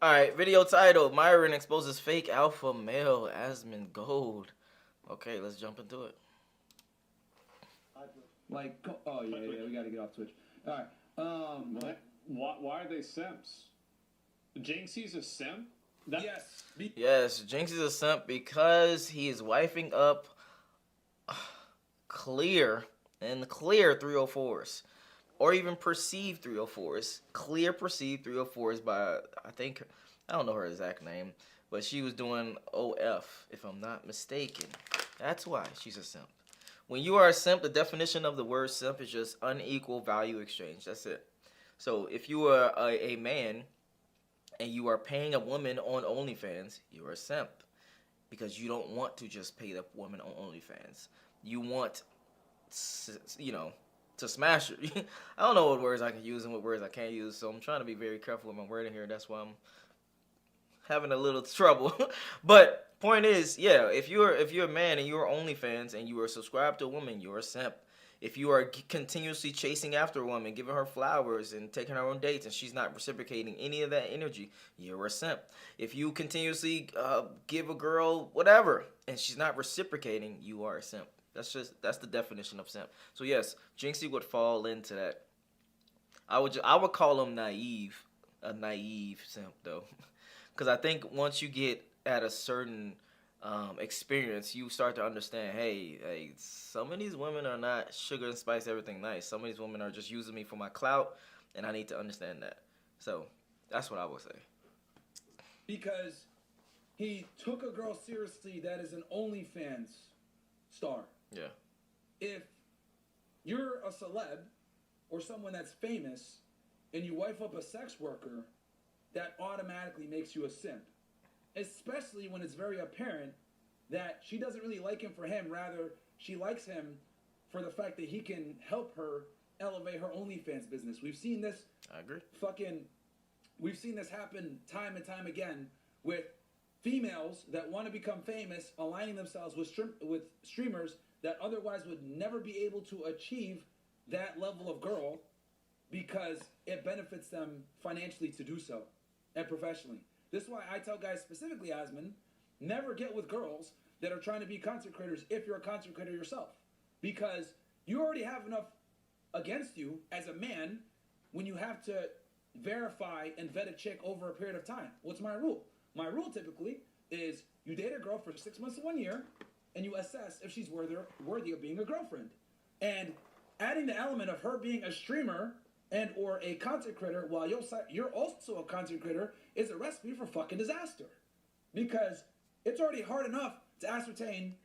All right, video title: Myron exposes fake alpha male Asmongold. Okay, let's jump into it. Like, oh yeah, yeah, we got to get off Twitch. All right. What? Why are they simps? Jinxie's a simp? Yes. Yes, Jinx is a simp because he is wifing up clear 304s. Or even perceived 304s. Clear perceived 304s by, I don't know her exact name, but she was doing OF, if I'm not mistaken. That's why she's a simp. When you are a simp, the definition of the word simp is just unequal value exchange. That's it. So if you are a man and you are paying a woman on OnlyFans, you're a simp because you don't want to just pay the woman on OnlyFans. You want, to smash her. I don't know what words I can use and what words I can't use, so I'm trying to be very careful with my wording here. That's why I'm having a little trouble. But point is, yeah, if you're a man and you're OnlyFans and you are subscribed to a woman, you're a simp. If you are continuously chasing after a woman, giving her flowers and taking her on dates, and she's not reciprocating any of that energy, you're a simp. If you continuously give a girl whatever and she's not reciprocating, you are a simp. That's the definition of simp. So yes, Jinxie would fall into that. I would call him a naive simp though, because I think once you get at a certain experience, you start to understand, hey, some of these women are not sugar and spice everything nice. Some of these women are just using me for my clout, and I need to understand that. So that's what I would say. Because he took a girl seriously that is an OnlyFans star. Yeah. If you're a celeb or someone that's famous and you wife up a sex worker, that automatically makes you a simp. Especially when it's very apparent that she doesn't really like him for him. Rather, she likes him for the fact that he can help her elevate her OnlyFans business. We've seen this. I agree. We've seen this happen time and time again with females that want to become famous, aligning themselves with streamers that otherwise would never be able to achieve that level of girl because it benefits them financially to do so and professionally. This is why I tell guys, specifically Asmon, never get with girls that are trying to be content creators if you're a content creator yourself. Because you already have enough against you as a man when you have to verify and vet a chick over a period of time. What's my rule? My rule typically is you date a girl for 6 months to 1 year, and you assess if she's worthy of being a girlfriend. And adding the element of her being a streamer and or a content creator while you're also a content creator is a recipe for fucking disaster. Because it's already hard enough to ascertain,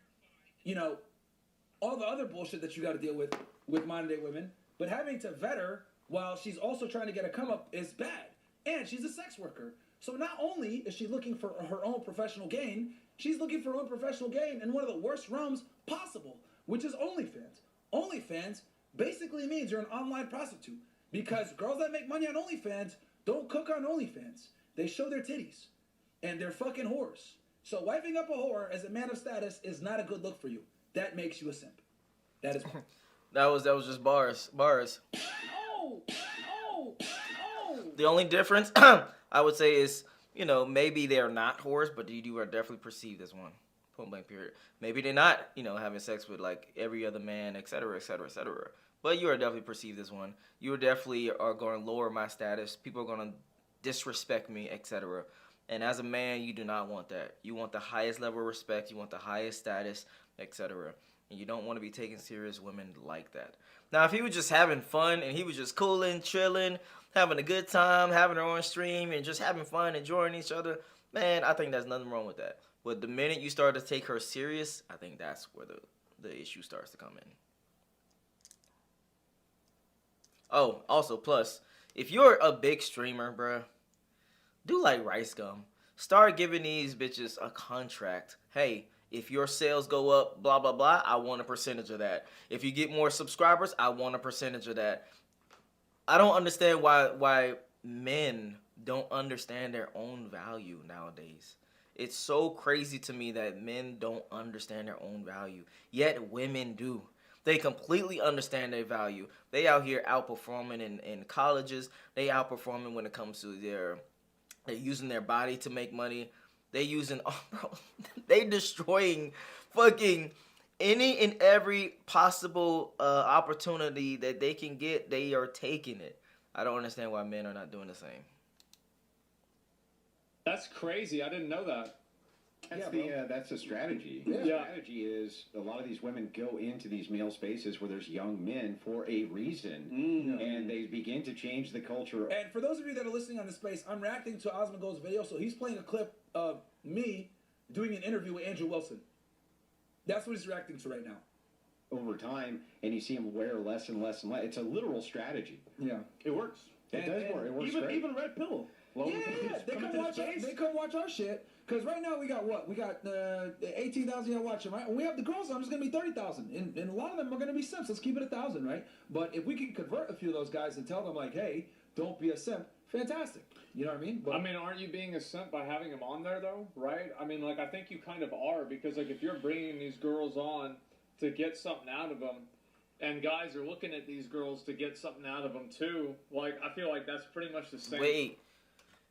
all the other bullshit that you got to deal with modern day women, but having to vet her while she's also trying to get a come up is bad. And she's a sex worker. So not only is she looking for her own professional gain, she's looking for her own professional gain in one of the worst realms possible, which is OnlyFans. OnlyFans basically means you're an online prostitute because girls that make money on OnlyFans don't cook on OnlyFans. They show their titties and they're fucking whores. So wifing up a whore as a man of status is not a good look for you. That makes you a simp. That is wrong. that was just bars. Oh! The only difference I would say is, maybe they're not whores, but you are definitely perceived as one. Point blank period. Maybe they're not, having sex with like every other man, etc., etc., etc. But you are definitely perceived as one. You definitely are going to lower my status. People are going to disrespect me, etc. And as a man, you do not want that. You want the highest level of respect. You want the highest status, etc. And you don't want to be taking serious women like that. Now, if he was just having fun and he was just cooling, chilling, having a good time, having her on stream and just having fun, enjoying each other, man, I think there's nothing wrong with that. But the minute you start to take her serious, I think that's where the issue starts to come in. Oh, also, plus, if you're a big streamer, bruh, do like Rice Gum. Start giving these bitches a contract. Hey, if your sales go up, blah, blah, blah, I want a percentage of that. If you get more subscribers, I want a percentage of that. I don't understand why men don't understand their own value nowadays. It's so crazy to me that men don't understand their own value, yet women do. They completely understand their value. They out here outperforming in colleges. They outperforming when it comes to their They're using their body to make money. They using, oh, bro, they destroying fucking any and every possible opportunity that they can get. They are taking it. I don't understand why men are not doing the same. That's crazy. I didn't know that. That's the strategy. Yeah. The strategy is a lot of these women go into these male spaces where there's young men for a reason, and they begin to change the culture. And for those of you that are listening on this space, I'm reacting to Asmongold's video, so he's playing a clip of me doing an interview with Andrew Wilson. That's what he's reacting to right now. Over time, and you see them wear less and less and less. It's a literal strategy. Yeah. It works. It does work. It works great. Even Red Pill. Yeah, they come watch our shit. Because right now we got what? We got 18,000 y'all watching, right? When we have the girls on, it's going to be 30,000. And a lot of them are going to be simps. Let's keep it 1,000, right? But if we can convert a few of those guys and tell them, like, hey, don't be a simp, fantastic. You know what I mean? But, I mean, aren't you being a simp by having them on there, though, right? I mean, like, I think you kind of are, because, like, if you're bringing these girls on to get something out of them, and guys are looking at these girls to get something out of them, too, like, I feel like that's pretty much the same. Wait.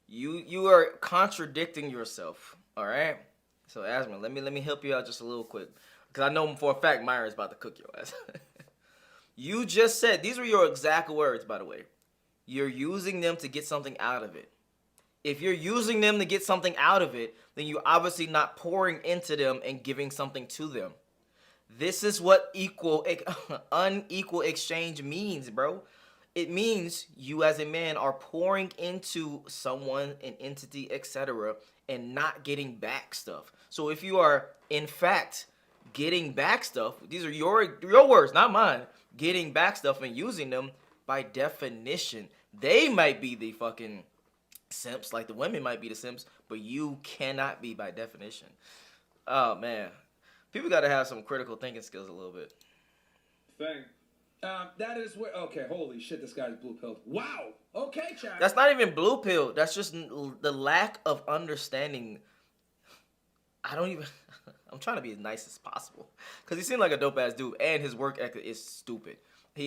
You are contradicting yourself, all right? So, Asman, let me help you out just a little quick, because I know for a fact Myron's about to cook your ass. You just said, these were your exact words, by the way. You're using them to get something out of it. If you're using them to get something out of it, then you're obviously not pouring into them and giving something to them. This is what unequal exchange means, bro. It means you as a man are pouring into someone, an entity, etc., and not getting back stuff. So if you are, in fact, getting back stuff, these are your words, not mine, getting back stuff and using them, by definition, they might be the fucking simps, like the women might be the simps, but you cannot be by definition. Oh, man. People got to have some critical thinking skills a little bit. Thing. that is where. Okay, holy shit, this guy's blue pilled. Wow. Okay, Chad. That's not even blue pill. That's just the lack of understanding. I don't even. I'm trying to be as nice as possible because he seemed like a dope ass dude, and his work ethic is stupid.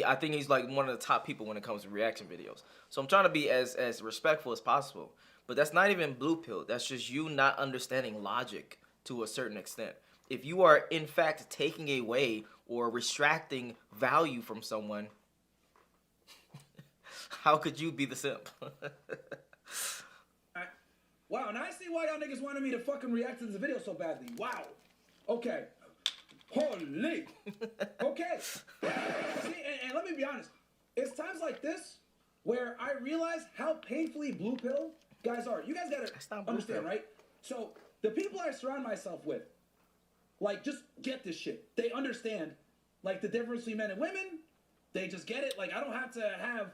I think he's like one of the top people when it comes to reaction videos. So I'm trying to be as respectful as possible. But that's not even blue pill. That's just you not understanding logic to a certain extent. If you are in fact taking away or restracting value from someone, how could you be the simp? Wow, now I see why y'all niggas wanted me to fucking react to this video so badly. Wow. Okay. Holy. Okay. See, and let me be honest. It's times like this where I realize how painfully blue pill guys are. You guys gotta understand, right? So the people I surround myself with, like, just get this shit. They understand, like, the difference between men and women. They just get it. Like, I don't have to have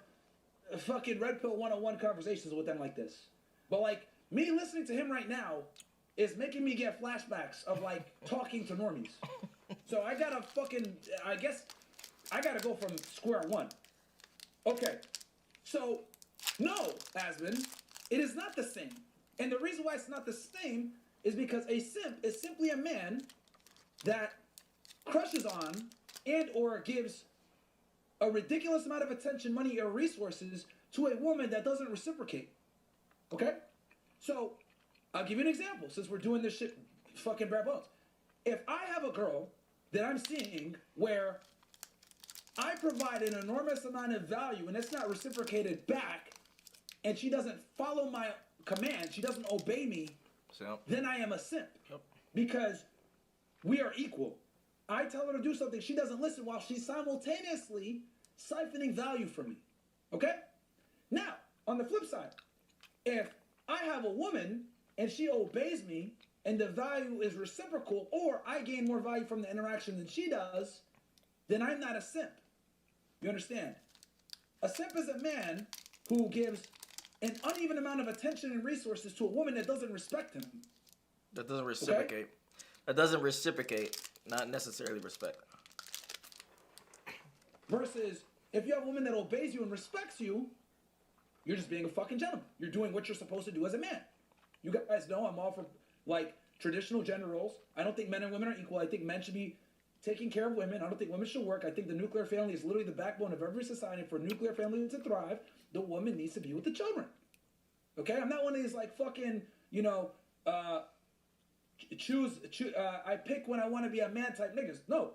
fucking red pill 101 conversations with them like this. But, like, me listening to him right now is making me get flashbacks of, like, talking to normies. So I gotta fucking, I guess, I gotta go from square one. Okay. So, no, Asmon, it is not the same. And the reason why it's not the same is because a simp is simply a man that crushes on and or gives a ridiculous amount of attention, money, or resources to a woman that doesn't reciprocate. Okay? So, I'll give you an example since we're doing this shit fucking bare bones. If I have a girl that I'm seeing where I provide an enormous amount of value and it's not reciprocated back, and she doesn't follow my command, she doesn't obey me, then I am a simp. Yep. Because we are equal. I tell her to do something, she doesn't listen while she's simultaneously siphoning value from me. Okay? Now, on the flip side, if I have a woman and she obeys me and the value is reciprocal, or I gain more value from the interaction than she does, then I'm not a simp. You understand? A simp is a man who gives an uneven amount of attention and resources to a woman that doesn't respect him. That doesn't reciprocate. Okay? That doesn't reciprocate, not necessarily respect. Versus, if you have a woman that obeys you and respects you, you're just being a fucking gentleman. You're doing what you're supposed to do as a man. You guys know I'm all for, like, traditional gender roles. I don't think men and women are equal. I think men should be taking care of women. I don't think women should work. I think the nuclear family is literally the backbone of every society. For a nuclear family to thrive, the woman needs to be with the children. Okay, I'm not one of these like fucking, you know, I pick when I want to be a man type niggas. No,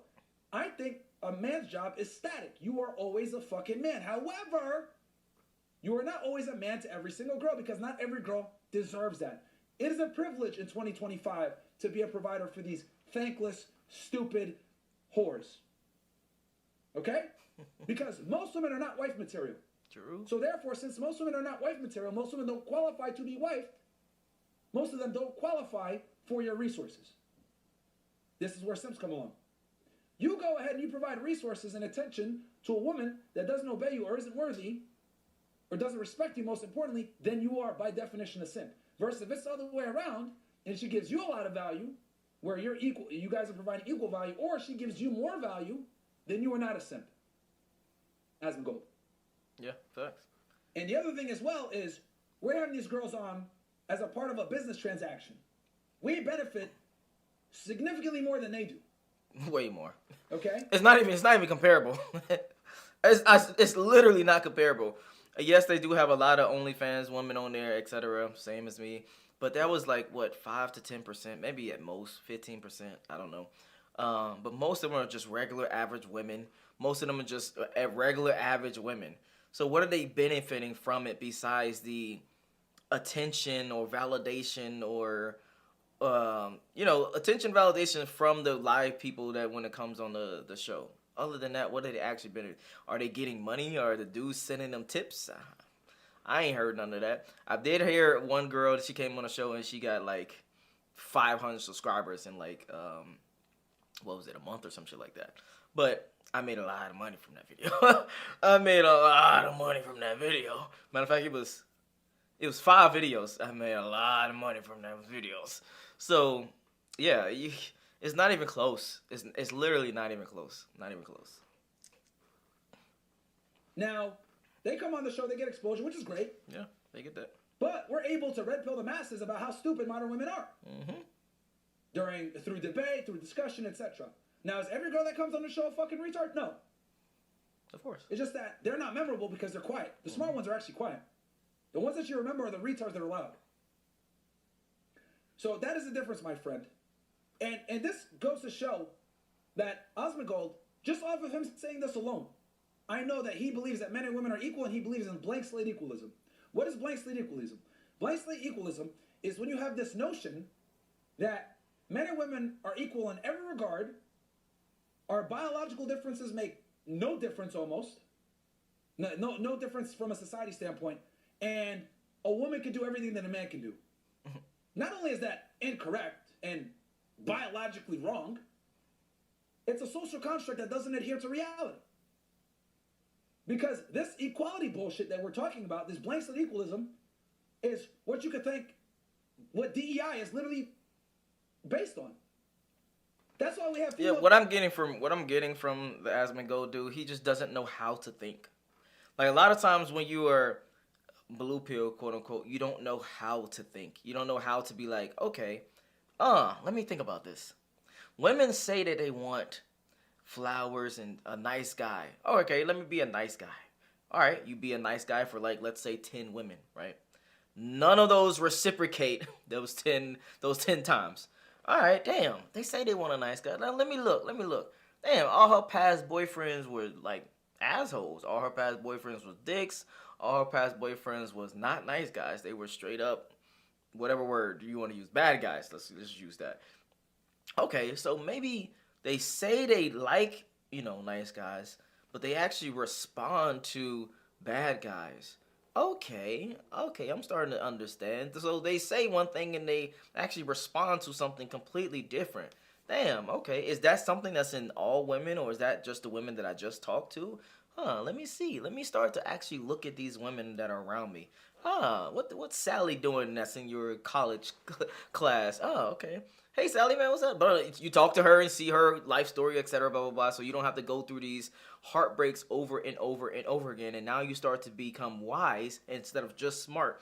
I think a man's job is static. You are always a fucking man. However, you are not always a man to every single girl because not every girl deserves that. It is a privilege in 2025 to be a provider for these thankless, stupid whores. Okay? Because most women are not wife material. True. So therefore, since most women are not wife material, most women don't qualify to be wifed. Most of them don't qualify for your resources. This is where simps come along. You go ahead and you provide resources and attention to a woman that doesn't obey you or isn't worthy or doesn't respect you, most importantly, then you are by definition a simp. Versus if it's the other way around and she gives you a lot of value where you're equal, you guys are providing equal value, or she gives you more value, then you are not a simp. Asmongold. Yeah, facts. And the other thing as well is we're having these girls on as a part of a business transaction. We benefit significantly more than they do. Way more. Okay? It's not even comparable. It's literally not comparable. Yes, they do have a lot of OnlyFans women on there, etc. Same as me. But that was like, what, 5 to 10%, maybe at most 15%. I don't know. But most of them are just regular average women. Most of them are just regular average women. So what are they benefiting from it besides the attention or validation or, attention, validation from the live people that when it comes on the show? Other than that, what are they actually benefit? Are they getting money? Are the dudes sending them tips? I ain't heard none of that. I did hear one girl that she came on the show and she got like 500 subscribers in like, what was it, a month or some shit like that. But I made a lot of money from that video. I made a lot of money from that video. Matter of fact, it was 5 videos. I made a lot of money from those videos. So, yeah, it's not even close. It's literally not even close. Not even close. Now, they come on the show, they get exposure, which is great. Yeah, they get that. But we're able to red pill the masses about how stupid modern women are. Mm-hmm. Through debate, through discussion, etc. Now, is every girl that comes on the show a fucking retard? No. Of course. It's just that they're not memorable because they're quiet. The smart ones are actually quiet. The ones that you remember are the retards that are loud. So that is the difference, my friend. And this goes to show that Asmongold, just off of him saying this alone, I know that he believes that men and women are equal and he believes in blank slate equalism. What is blank slate equalism? Blank slate equalism is when you have this notion that men and women are equal in every regard, our biological differences make no difference almost, no difference from a society standpoint, and a woman can do everything that a man can do. Not only is that incorrect and biologically wrong, it's a social construct that doesn't adhere to reality. Because this equality bullshit that we're talking about, this blank slate equalism, is what you could think what DEI is literally based on. That's why we have Yeah, what I'm getting from the Asmongold dude, he just doesn't know how to think. Like a lot of times when you are blue pill, quote unquote, you don't know how to think. You don't know how to be like, okay, let me think about this. Women say that they want flowers and a nice guy. Oh, okay, let me be a nice guy. All right, you be a nice guy for like, let's say 10 women, right? None of those reciprocate those 10 times. All right, damn. They say they want a nice guy. Now let me look. Damn, all her past boyfriends were like assholes. All her past boyfriends was dicks. All her past boyfriends was not nice guys. They were straight up, whatever word you want to use, bad guys. Let's use that. Okay, so maybe they say they like, nice guys, but they actually respond to bad guys. Okay, I'm starting to understand. So they say one thing and they actually respond to something completely different. Damn, okay. Is that something that's in all women, or is that just the women that I just talked to? Let me see. Let me start to actually look at these women that are around me. What's Sally doing that's in your college class? Oh, okay. Hey, Sally, man, what's up? But you talk to her and see her life story, etc., blah, blah, blah, so you don't have to go through these heartbreaks over and over and over again, and now you start to become wise instead of just smart,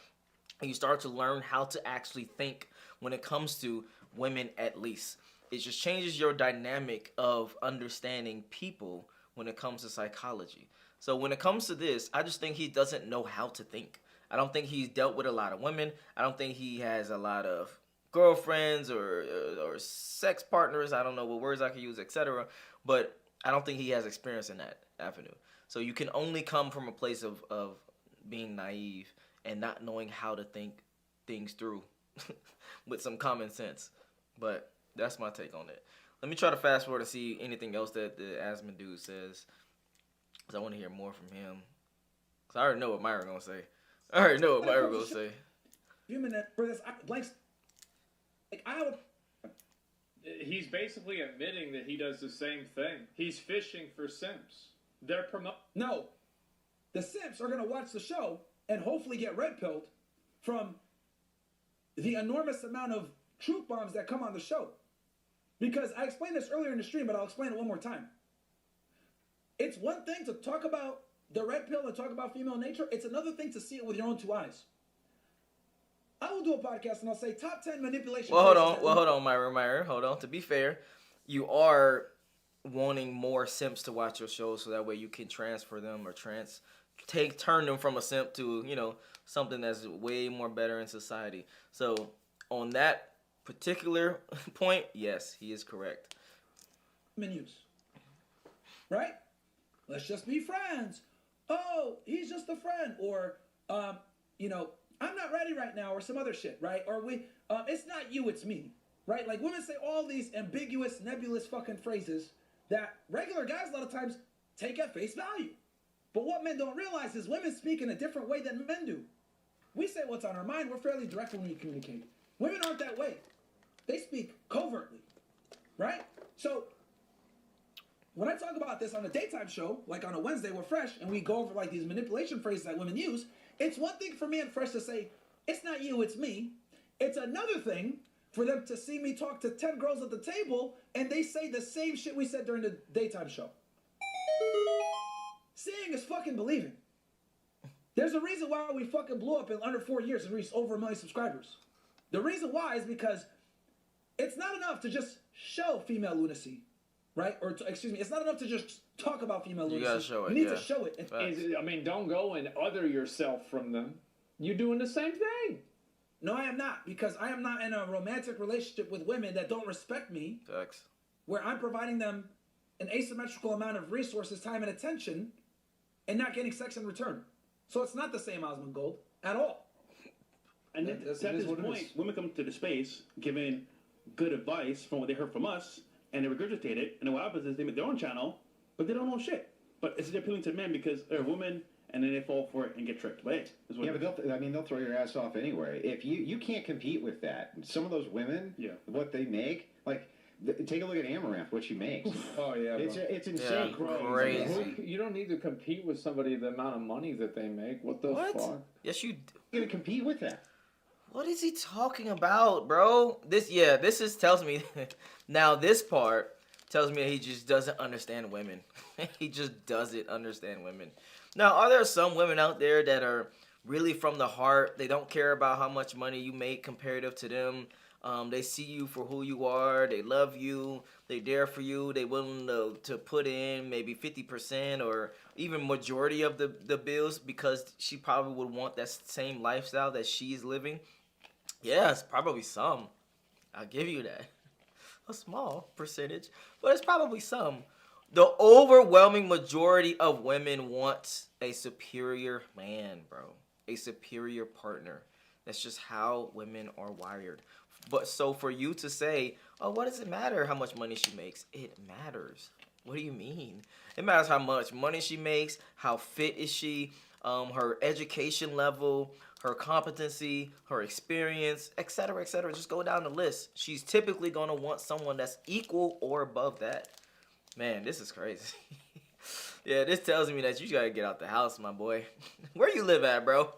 and you start to learn how to actually think when it comes to women at least. It just changes your dynamic of understanding people when it comes to psychology. So when it comes to this, I just think he doesn't know how to think. I don't think he's dealt with a lot of women. I don't think he has a lot of girlfriends or sex partners. I don't know what words I could use, etc. But I don't think he has experience in that avenue. So you can only come from a place of being naive and not knowing how to think things through with some common sense. But that's my take on it. Let me try to fast forward to see anything else that the Asmon dude says, because I want to hear more from him. Because I already know what Myron going to say. I already know what Myron going to say. Human for this blanks. Like I would. He's basically admitting that he does the same thing. He's fishing for simps. They're No, the simps are gonna watch the show and hopefully get red pilled from the enormous amount of truth bombs that come on the show. Because I explained this earlier in the stream, but I'll explain it one more time. It's one thing to talk about the red pill and talk about female nature. It's another thing to see it with your own two eyes. I will do a podcast and I'll say top 10 manipulation. Hold on, Myron. Hold on. To be fair, you are wanting more simps to watch your show, so that way you can transfer them or turn them from a simp to something that's way more better in society. So on that particular point, yes, he is correct. Menus, right? Let's just be friends. Oh, he's just a friend, or I'm not ready right now, or some other shit, right? Or it's not you, it's me, right? Like women say all these ambiguous, nebulous fucking phrases that regular guys a lot of times take at face value. But what men don't realize is women speak in a different way than men do. We say what's on our mind. We're fairly direct when we communicate. Women aren't that way. They speak covertly, right? So when I talk about this on a daytime show, like on a Wednesday, we're Fresh, and we go over like these manipulation phrases that women use. It's one thing for me and Fresh to say, it's not you, it's me. It's another thing for them to see me talk to 10 girls at the table and they say the same shit we said during the daytime show. Seeing is fucking believing. There's a reason why we fucking blew up in under 4 years and reached over 1 million subscribers. The reason why is because it's not enough to just show female lunacy, right? It's not enough to just talk about female lunacy. You gotta show it. You need to show it. Don't go and other yourself from them. You're doing the same thing. No, I am not, because I am not in a romantic relationship with women that don't respect me. Facts. Where I'm providing them an asymmetrical amount of resources, time, and attention, and not getting sex in return. So it's not the same Asmongold at all. And then, to this point, women come to the space giving good advice from what they heard from us, and they regurgitate it, and then what happens is they make their own channel, but they don't know shit. But it's appealing to men because they're women, and then they fall for it and get tricked. But hey, they'll throw your ass off anyway. If you can't compete with that. Some of those women, what they make, like take a look at Amaranth, what she makes. Oh yeah, it's insane, crazy. You don't need to compete with somebody the amount of money that they make. What the fuck? Yes, you. You're gonna compete with that. What is he talking about, bro? This tells me. Now this part tells me that he just doesn't understand women. He just doesn't understand women. Now, are there some women out there that are really from the heart? They don't care about how much money you make comparative to them. They see you for who you are. They love you. They there for you. They willing to put in maybe 50% or even majority of the bills because she probably would want that same lifestyle that she's living. Yes, probably some. I'll give you that. A small percentage, but it's probably some. The overwhelming majority of women want a superior man, bro. A superior partner. That's just how women are wired. But so for you to say, oh, what does it matter how much money she makes? It matters. What do you mean? It matters how much money she makes, how fit is she, her education level, her competency, her experience, etc., etc. Just go down the list. She's typically going to want someone that's equal or above that. Man, this is crazy. Yeah, this tells me that you got to get out the house, my boy. Where you live at, bro?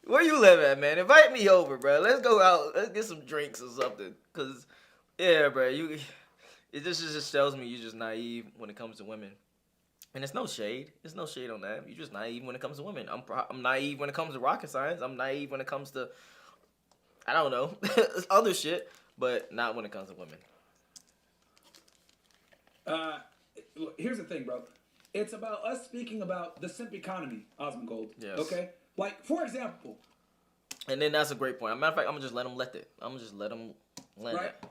Where you live at, man? Invite me over, bro. Let's go out. Let's get some drinks or something. Because, yeah, bro, it just tells me you're just naive when it comes to women. And it's no shade. There's no shade on that. You're just naive when it comes to women. I'm naive when it comes to rocket science. I'm naive when it comes to, I don't know, other shit. But not when it comes to women. Here's the thing, bro. It's about us speaking about the simp economy, Asmongold. Yes. Okay? Like, for example, And then that's a great point. As a matter of fact, I'm gonna just let him let it. I'm gonna just let him let Right. it.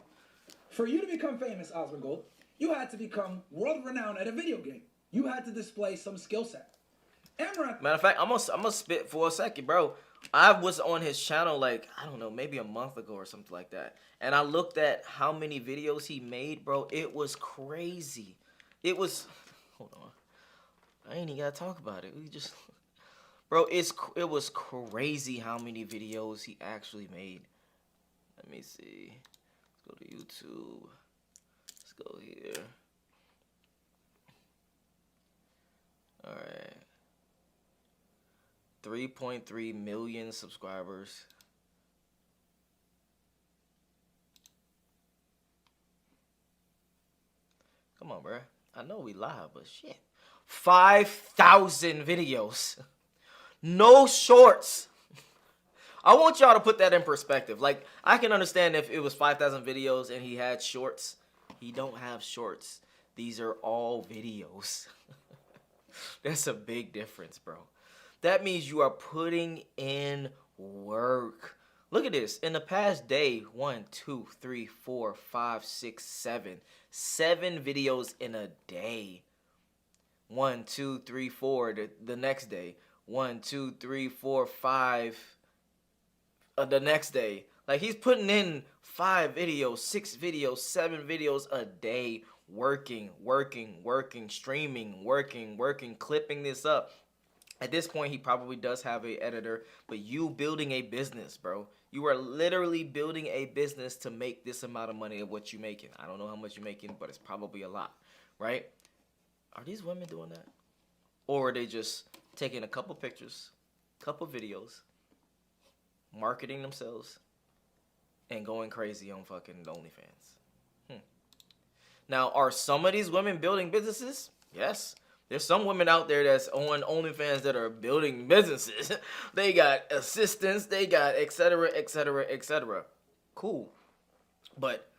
For you to become famous, Asmongold, you had to become world renowned at a video game. You had to display some skill set. Amaranth. Matter of fact, I'm gonna spit for a second, bro. I was on his channel like, I don't know, maybe a month ago or something like that. And I looked at how many videos he made, bro. It was crazy. It was, hold on. I ain't even gotta talk about it. We just, bro, it was crazy how many videos he actually made. Let me see. Let's go to YouTube. Let's go here. All right. 3.3 million subscribers. Come on, bro. I know we live, but shit. 5,000 videos. No shorts. I want y'all to put that in perspective. Like, I can understand if it was 5,000 videos and he had shorts. He don't have shorts. These are all videos. That's a big difference, bro. That means you are putting in work. Look at this. In the past day, 1, 2, 3, 4, 5, 6, 7. 7 videos in a day. 1, 2, 3, 4 the next day. 1, 2, 3, 4, 5 the next day. Like, he's putting in 5 videos, 6 videos, 7 videos a day. Working, streaming, working, clipping this up. At this point, he probably does have an editor, but you building a business, bro. You are literally building a business to make this amount of money of what you're making. I don't know how much you're making, but it's probably a lot, right? Are these women doing that? Or are they just taking a couple pictures, couple videos, marketing themselves, and going crazy on fucking OnlyFans? Now, are some of these women building businesses? Yes. There's some women out there that's on OnlyFans that are building businesses. They got assistants, they got et cetera, et cetera, et cetera. Cool. But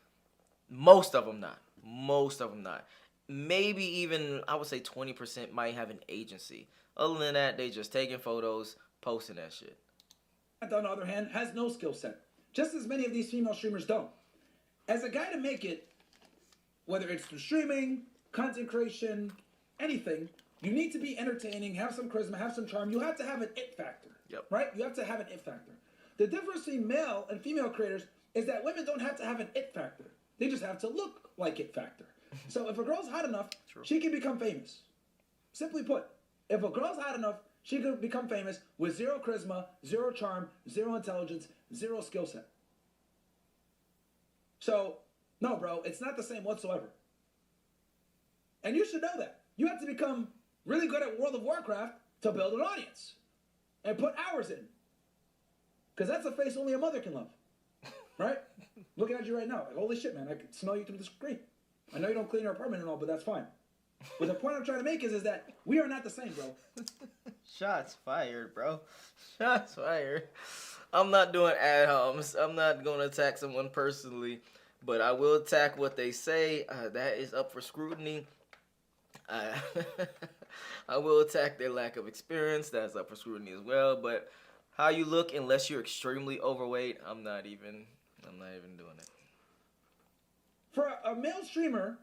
most of them not. Most of them not. Maybe even, I would say 20% might have an agency. Other than that, they just taking photos, posting that shit. On the other hand, has no skill set. Just as many of these female streamers don't. As a guy to make it, whether it's through streaming, content creation, anything, you need to be entertaining, have some charisma, have some charm. You have to have an it factor. Yep. Right? You have to have an it factor. The difference between male and female creators is that women don't have to have an it factor. They just have to look like it factor. So if a girl's hot enough, she can become famous. Simply put, if a girl's hot enough, she can become famous with zero charisma, zero charm, zero intelligence, zero skill set. So, no, bro, it's not the same whatsoever. And you should know that. You have to become really good at World of Warcraft to build an audience and put hours in. Because that's a face only a mother can love. Right? Looking at you right now. Like, holy shit, man, I can smell you through the screen. I know you don't clean your apartment and all, but that's fine. But the point I'm trying to make is that we are not the same, bro. Shots fired, bro. Shots fired. I'm not doing ad homs. I'm not going to attack someone personally, but I will attack what they say. That is up for scrutiny. I will attack their lack of experience. That's up for scrutiny as well. But how you look, unless you're extremely overweight, I'm not even doing it. For a male streamer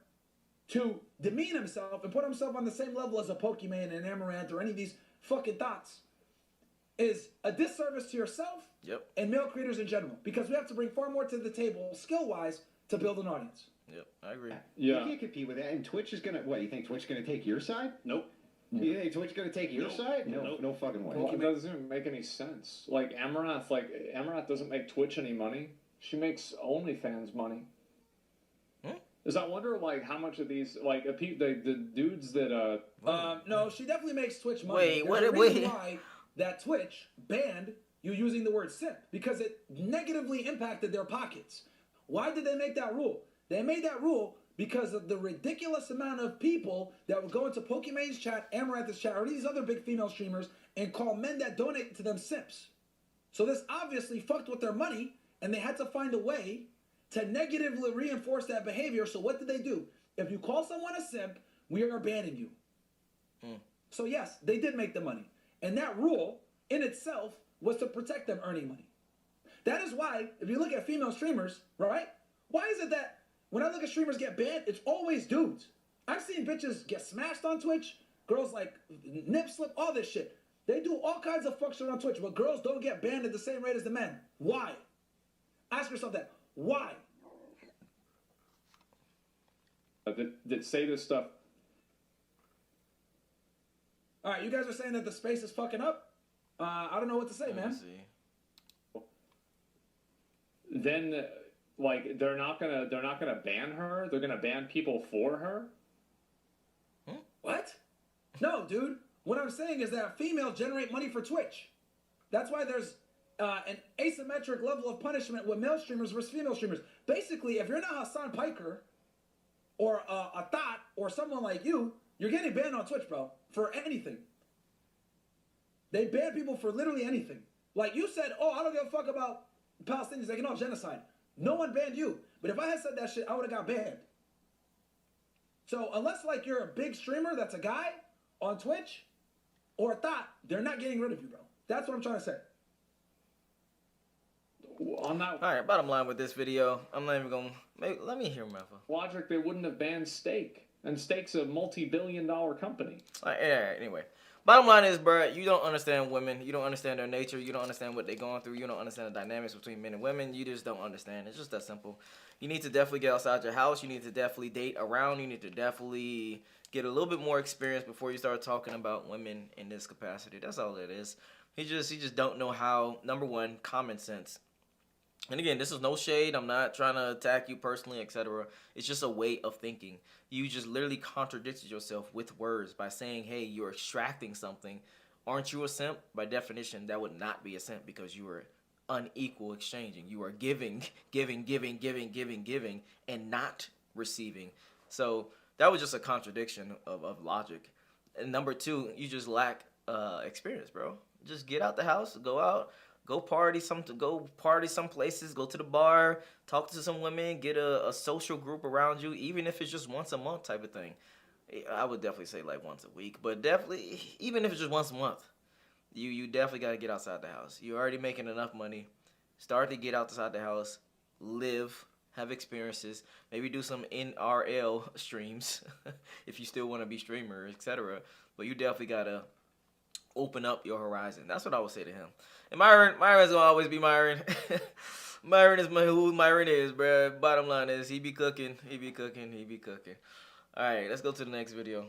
to demean himself and put himself on the same level as a Pokemon and Amaranth or any of these fucking thoughts is a disservice to yourself and male creators in general. Because we have to bring far more to the table, skill-wise, to build an audience. Yep, I agree. You can't compete with that. And Twitch is going to, what, you think Twitch is going to take your side? Nope. You think Twitch is going to take your side? No fucking way. Well, it doesn't even make any sense. Like, Amaranth doesn't make Twitch any money. She makes OnlyFans money. Is I wonder, like, how much of these, like, the dudes that, No, she definitely makes Twitch money. There's a reason why that Twitch banned you using the word simp, because it negatively impacted their pockets. Why did they make that rule? They made that rule because of the ridiculous amount of people that would go into Pokemon's chat, Amaranth's chat, or these other big female streamers and call men that donate to them simps. So this obviously fucked with their money, and they had to find a way to negatively reinforce that behavior. So what did they do? If you call someone a simp, we are banning you. So yes, they did make the money. And that rule in itself was to protect them earning money. That is why, if you look at female streamers, right? Why is it that when I look at streamers get banned, it's always dudes? I've seen bitches get smashed on Twitch, girls like nip slip, all this shit. They do all kinds of fuck shit on Twitch, but girls don't get banned at the same rate as the men. Why? Ask yourself that. Why? That say this stuff. All right, you guys are saying that the space is fucking up? I don't know what to say, man. Then, like, they're not gonna ban her. They're gonna ban people for her. What? No, dude. What I'm saying is that females generate money for Twitch. That's why there's an asymmetric level of punishment with male streamers versus female streamers. Basically, if you're not Hassan Piker or a Thought or someone like you, you're getting banned on Twitch, bro, for anything. They ban people for literally anything. Like you said, oh, I don't give a fuck about Palestinians. They can all genocide. No one banned you. But if I had said that shit, I would have got banned. So unless like you're a big streamer that's a guy on Twitch or a Thought, they're not getting rid of you, bro. That's what I'm trying to say. On that All right, bottom line with this video, I'm not even going to... Let me hear Rafa. logic, they wouldn't have banned Steak. And Steak's a multi-billion-dollar company. All right, anyway. Bottom line is, bro, you don't understand women. You don't understand their nature. You don't understand what they're going through. You don't understand the dynamics between men and women. You just don't understand. It's just that simple. You need to definitely get outside your house. You need to definitely date around. You need to definitely get a little bit more experience before you start talking about women in this capacity. That's all it is. He just don't know how, number one, common sense. And again, this is no shade. I'm not trying to attack you personally, etc. It's just a way of thinking. You just literally contradicted yourself with words by saying, hey, you're extracting something. Aren't you a simp? By definition, that would not be a simp because you are unequal exchanging. You are giving, and not receiving. So that was just a contradiction of logic. And number two, you just lack experience, bro. Just get out the house, go out. Go party some places, go to the bar, talk to some women, get a social group around you, even if it's just once a month type of thing. I would definitely say like once a week, but definitely, even if it's just once a month, you definitely got to get outside the house. You're already making enough money. Start to get outside the house, live, have experiences, maybe do some NRL streams if you still want to be streamer, etc. But you definitely got to open up your horizon. That's what I would say to him. And Myron's gonna always be Myron. Myron is who Myron is, bruh. Bottom line is he be cooking. All right, let's go to the next video.